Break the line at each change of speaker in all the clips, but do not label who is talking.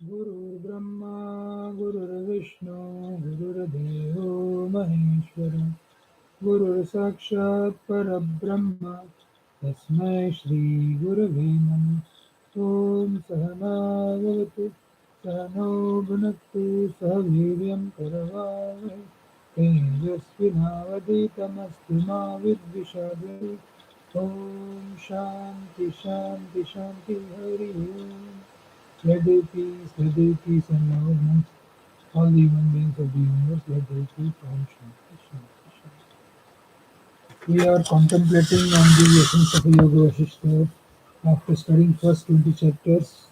गुरुर्ब्रह्मा गुरुर्विष्णू गुरुर्देवो महेश्वरः गुरुर्साक्षात् परब्रह्म तस्मै श्रीगुरवे नमः। ॐ सहना भवतु सहनौ भुनक्तु सह वीर्यं करवावहै तेजस्विनावधीतमस्तु मा विद्विषावहै। ॐ शान्ति शान्ति शान्ति हरि ओम्। Let there peace and love amongst all the human beings of the universe. Let there be Om Shanti, Shanti, Shanti. We are contemplating on the essence of Yogaavasishtha after studying first 20 chapters,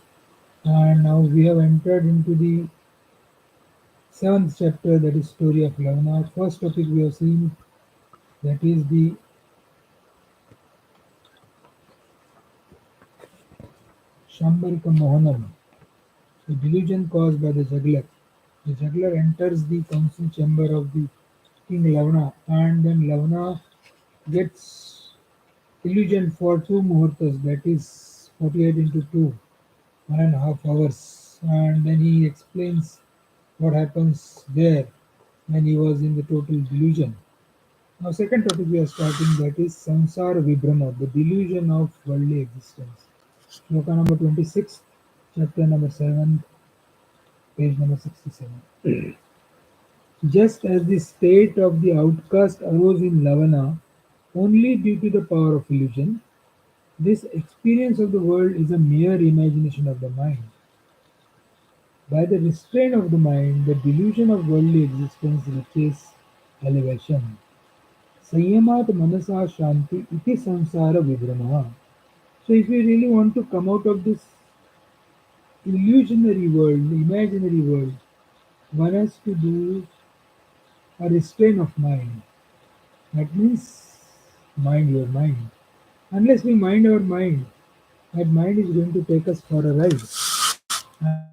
and now we have entered into the seventh chapter, that is story of love. Now, first topic we have seen, that is the Shambarika Mohanam, the delusion caused by the juggler. The juggler enters the council chamber of the King Lavana, and then Lavana gets illusion for two muhurtas, that is 48 into 2, 1.5 hours, and then he explains what happens there when he was in the total delusion. Now, second topic we are starting, that is Samsara Vibhrama, the delusion of worldly existence. Shloka number 26, chapter number 7, page number 67. Just as the state of the outcast arose in Lavana only due to the power of illusion, this experience of the world is a mere imagination of the mind. By the restraint of the mind, the delusion of worldly existence reaches elevation. Sanyamat manasa shanti iti samsara vibhrama. So if we really want to come out of this illusionary world, imaginary world, one has to do a restraint of mind. That means mind your mind. Unless we mind our mind, that mind is going to take us for a ride.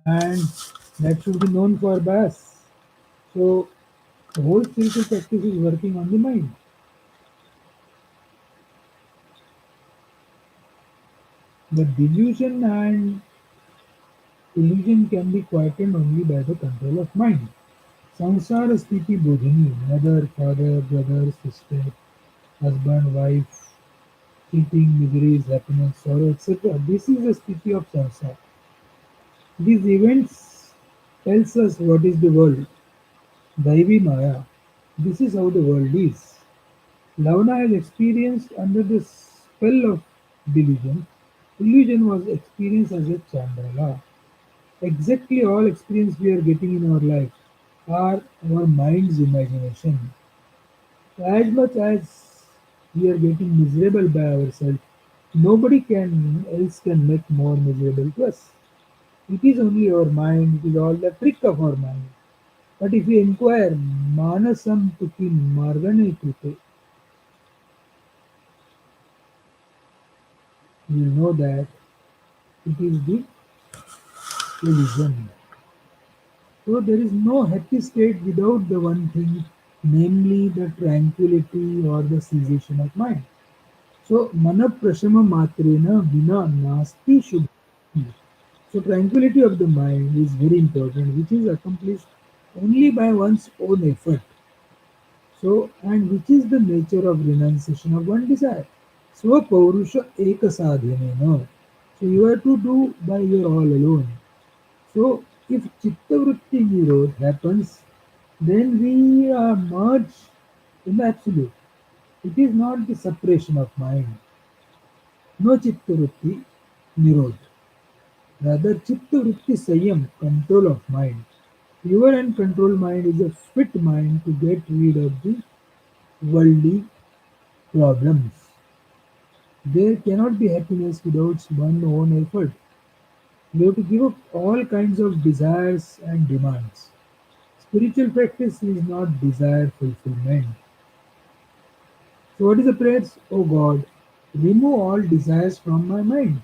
And that should be known for Bass. So the whole spiritual practice is working on the mind. The delusion and illusion can be quietened only by the control of mind. Samsara sthiti bodhini, mother, father, brother, sister, husband, wife, cheating, miseries, happiness, sorrow, etc. This is the sthiti of samsara. These events tells us what is the world. Daivi Maya. This is how the world is. Lavana has experienced under the spell of delusion. Illusion was experienced as a chandala. Exactly all experience we are getting in our life are our mind's imagination. As much as we are getting miserable by ourselves, nobody can else can make more miserable to us. It is only our mind, it is all the trick of our mind. But if we inquire, Manasam Tuki Margane Krute, you will know that it is the illusion. So there is no happy state without the one thing, namely the tranquility or the cessation of mind. So mana prashama matrena vina nasti shubha. So tranquility of the mind is very important, which is accomplished only by one's own effort. So, and which is the nature of renunciation of one desire. Swapaurusha ekasadhanena. So you have to do by your all alone. So if chittavritti nirodh happens, then we are merged in the absolute. It is not the separation of mind. No chittavritti nirodh. Rather chittavritti sayam, control of mind. Pure and controlled mind is a fit mind to get rid of the worldly problems. There cannot be happiness without one's own effort. We have to give up all kinds of desires and demands. Spiritual practice is not desire fulfillment. So, what is the prayers? Oh God, remove all desires from my mind.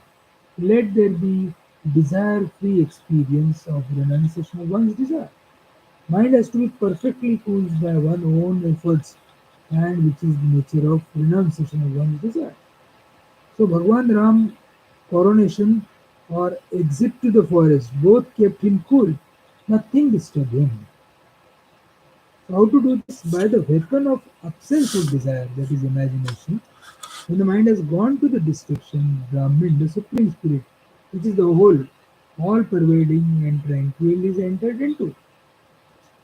Let there be desire free experience of renunciation of one's desire. Mind has to be perfectly cooled by one's own efforts, and which is the nature of renunciation of one's desire. So, Bhagwan Ram coronation or exit to the forest. Both kept him cool. Nothing disturbed him. So how to do this? By the weapon of absence of desire, that is imagination. When the mind has gone to the distraction, Brahman, the supreme spirit, which is the whole, all pervading and tranquil, is entered into.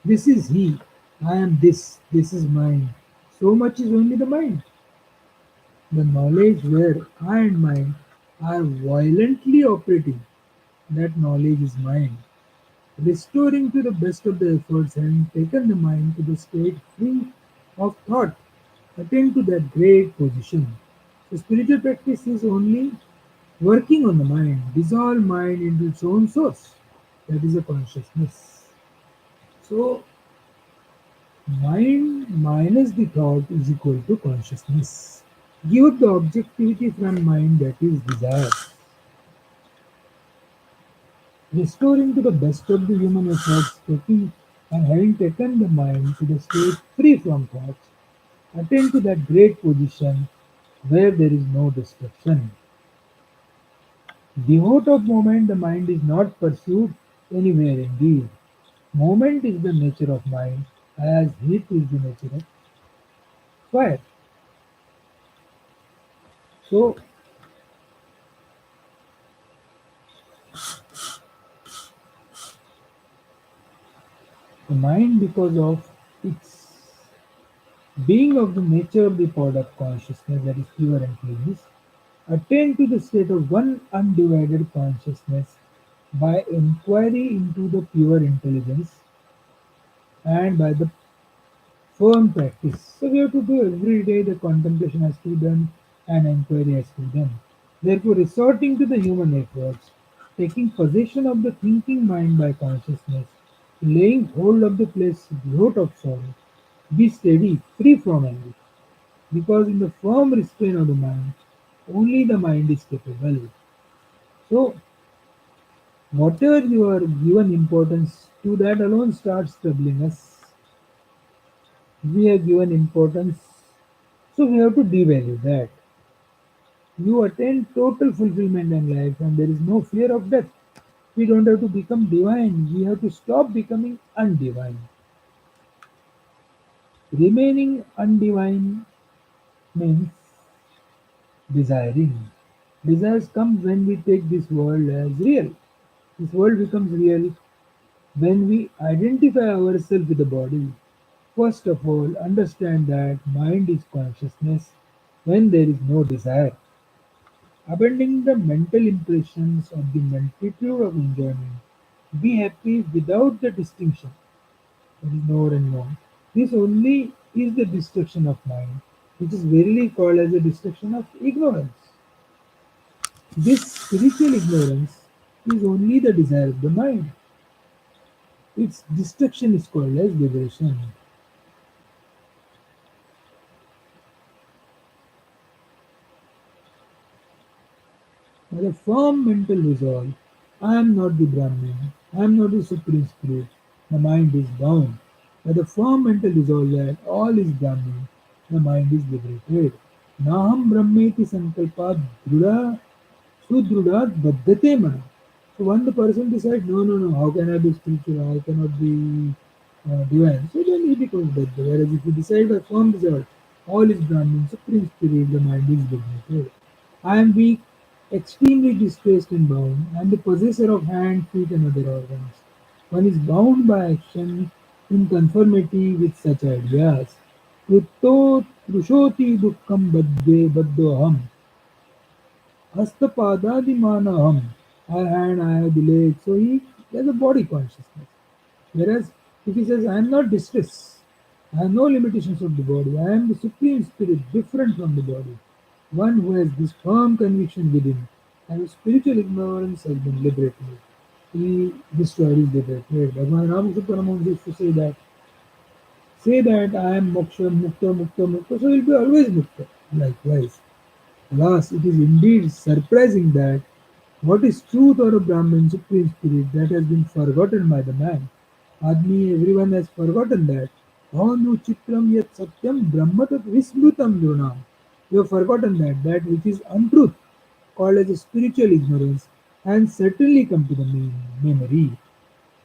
This is he. I am this. This is mine. So much is only the mind. The knowledge where I and mind are violently operating, that knowledge is mine. Restoring to the best of the efforts, having taken the mind to the state free of thought, attain to that great position. So spiritual practice is only working on the mind, dissolve mind into its own source. That is a consciousness. So mind minus the thought is equal to consciousness. Give up the objectivity from mind, that is desire. Restoring to the best of the human efforts, taking and having taken the mind to the state free from thoughts, attain to that great position where there is no destruction. Devote of moment, the mind is not pursued anywhere indeed. Moment is the nature of mind, as heat is the nature of fire. So, the mind, because of its being of the nature of the pod of consciousness that is pure and clean, attain to the state of one undivided consciousness by inquiry into the pure intelligence and by the firm practice. So we have to do every day the contemplation has to be done and inquiry has to be done. Therefore, resorting to the human efforts, taking possession of the thinking mind by consciousness, laying hold of the place without of sorrow, be steady, free from anger, because in the firm restraint of the mind, only the mind is capable. So, whatever you are given importance to, that alone starts troubling us. We have given importance, so we have to devalue that. You attain total fulfillment in life, and there is no fear of death. We don't have to become divine, we have to stop becoming undivine. Remaining undivine means desiring. Desires come when we take this world as real. This world becomes real when we identify ourselves with the body. First of all, understand that mind is consciousness when there is no desire. Abandoning the mental impressions of the multitude of enjoyment. Be happy without the distinction. There is no and no. This only is the destruction of mind, which is verily called as a destruction of ignorance. This spiritual ignorance is only the desire of the mind. Its destruction is called as liberation. By a firm mental resolve, I am not the Brahman, I am not the Supreme Spirit, the mind is bound. By the firm mental resolve that all is Brahman, the mind is liberated. Naham Brahmeti Sankalpa Druda Sudrudat Baddhate Mana. So when the person decides, no, no, no, how can I be spiritual? I cannot be divine. So then he becomes Baddha. Whereas if you decide by firm resolve, all is Brahman, Supreme Spirit, the mind is liberated. I am weak, extremely distressed and bound. I am the possessor of hand, feet, and other organs. One is bound by action in conformity with such ideas. Krutto Krushoti Dukkam Baddhe Baddoham. Hastapadadimanaham. I have hand, I have the leg. So he has a body consciousness. Whereas if he says, I am not distressed, I have no limitations of the body, I am the supreme spirit, different from the body. One who has this firm conviction within, and his spiritual ignorance has been liberated. He destroyed his liberated. Bhagavan Ramakrishna Paramahamsa used to say that I am moksha, mukta, mukta, mukta, so he will be always mukta. Likewise. Alas, it is indeed surprising that what is truth or a Brahman supreme spirit that has been forgotten by the man. Admi, everyone has forgotten that. Bhavanu chitram yat satyam brahmatat vismrutam nunam. You have forgotten that which is untruth, called as a spiritual ignorance, and certainly come to the memory.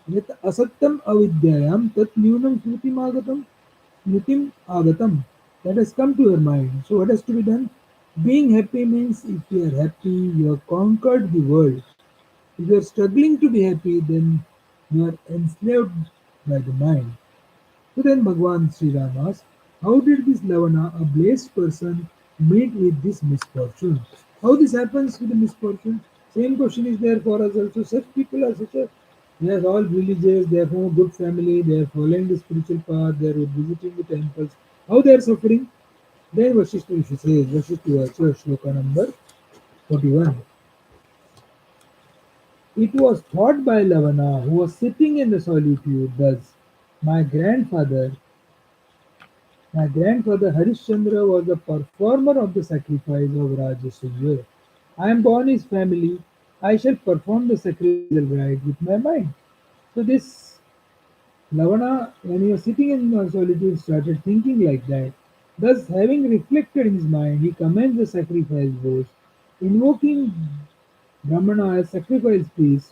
Yet asattam avidyayam tat nyunam smritim agatam, smritim agatam. That has come to your mind. So what has to be done? Being happy means if you are happy, you have conquered the world. If you are struggling to be happy, then you are enslaved by the mind. So then Bhagwan Sri Ram asks, how did this Lavana, a blessed person, meet with this misfortune? How this happens with the misfortune? Same question is there for us also. Such people are such a they are all religious, they are from a good family, they are following the spiritual path, they are visiting the temples. How they are suffering? Then Vasishtha Rishi says, Vasishtha Vacha, Shloka number 41. It was thought by Lavana, who was sitting in the solitude, thus, my grandfather My grandfather Harishchandra was a performer of the sacrifice of Rajasuya. I am born in his family. I shall perform the sacrificial rite with my mind. So this Lavana, when he was sitting in solitude, started thinking like that. Thus, having reflected in his mind, he commenced the sacrifice vows, invoking Brahmana as sacrifice priest,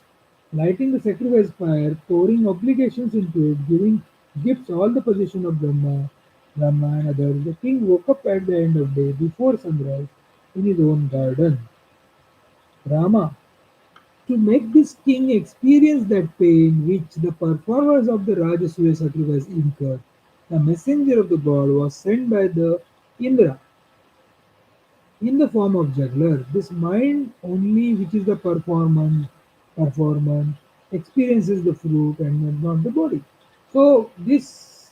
lighting the sacrifice fire, pouring obligations into it, giving gifts all the possession of Brahma and others. The king woke up at the end of day before sunrise in his own garden. Rama, to make this king experience that pain which the performers of the Rajasuya sacrifice incurred, the messenger of the god was sent by the Indra in the form of juggler. This mind only, which is the performance, experiences the fruit and not the body. So this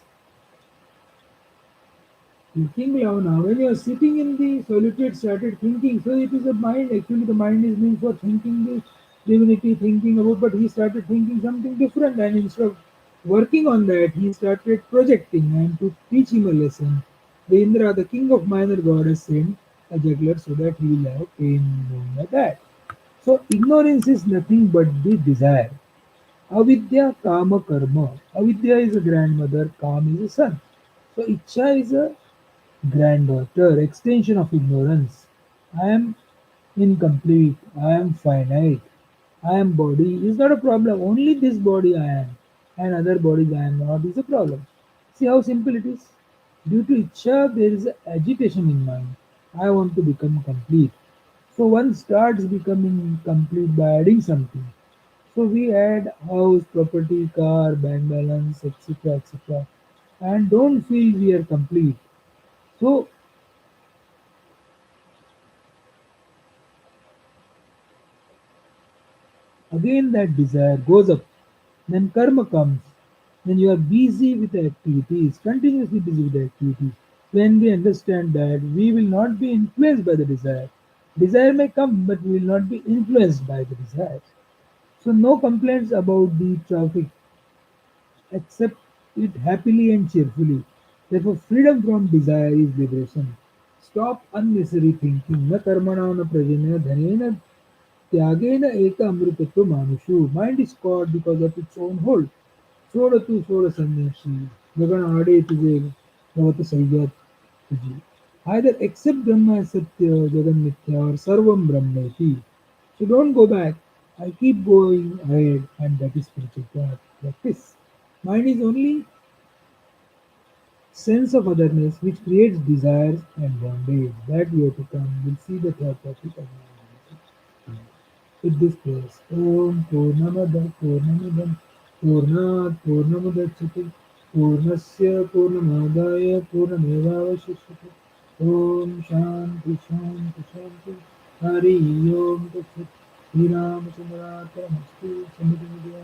thinking now, when you are sitting in the solitude, started thinking. So it is a mind. Actually, the mind is meant for thinking the divinity, thinking about. But he started thinking something different, and instead of working on that, he started projecting and to teach him a lesson. The Indra, the king of minor goddess, sent a juggler so that he will have pain knowing like that. So ignorance is nothing but the desire. Avidya, kama, karma. Avidya is a grandmother, kam is a son. So Icha is a granddaughter, extension of ignorance. I am incomplete, I am finite, I am body is not a problem. Only this body I am, and other bodies I am not is a problem. See how simple it is. Due to Icha, there is agitation in mind. I want to become complete. So one starts becoming complete by adding something. So we add house, property, car, bank balance, etc., etc., and don't feel we are complete. So again that desire goes up. Then karma comes. Then you are busy with the activities, continuously busy with the activities. When we understand that we will not be influenced by the desire. Desire may come, but we will not be influenced by the desire. So no complaints about the traffic, accept it happily and cheerfully. Therefore, freedom from desire is liberation. Stop unnecessary thinking. Na karmana na prajana dhanena tyagena eka amrutatva manushu. Mind is caught because of its own hold. सोडतु सोड संन्यासी गगन आडे तुझे भवत संज्ञात तुझी. Either accept Brahma as Satya, Jagan Mithya, or Sarvam Brahmeti. So don't go back. I keep going ahead, and that is spiritual practice. Mind is only sense of otherness which creates desires and bondage. That we have to come. We'll see the third topic of with this place. Om Purnamada Purnamidam Purnat Purnamudachyate Purnasya Purnamadaya Purnamevavashishyate Om Shanti Shanti Shanti Hari Om Tat Sat Sri Ramachandra Namaste Samudaya